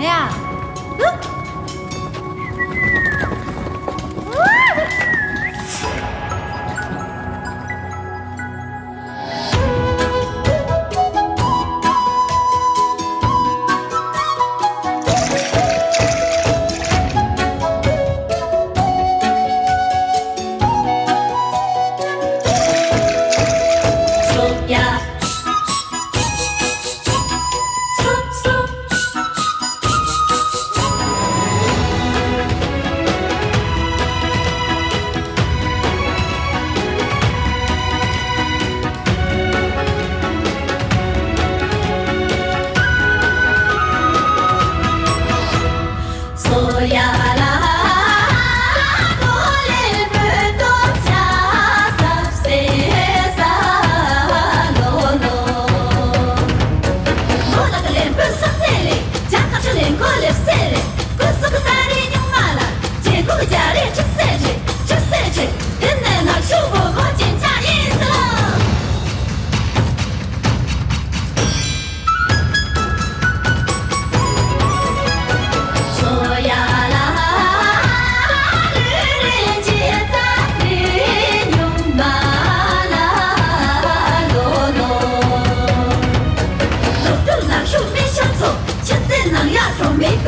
呀，松呀，松松。嗦呀啦，哆来咪哆恰萨西萨罗罗。我那个脸不是那里，加上这脸过来塞里，我是个大的牛马了，结果个家里吃三吃，吃三吃，人奶奶舒服，我检查意思了。说呀啦，女人结扎女牛马啦罗罗，走路那手没小走，现在那丫头没个。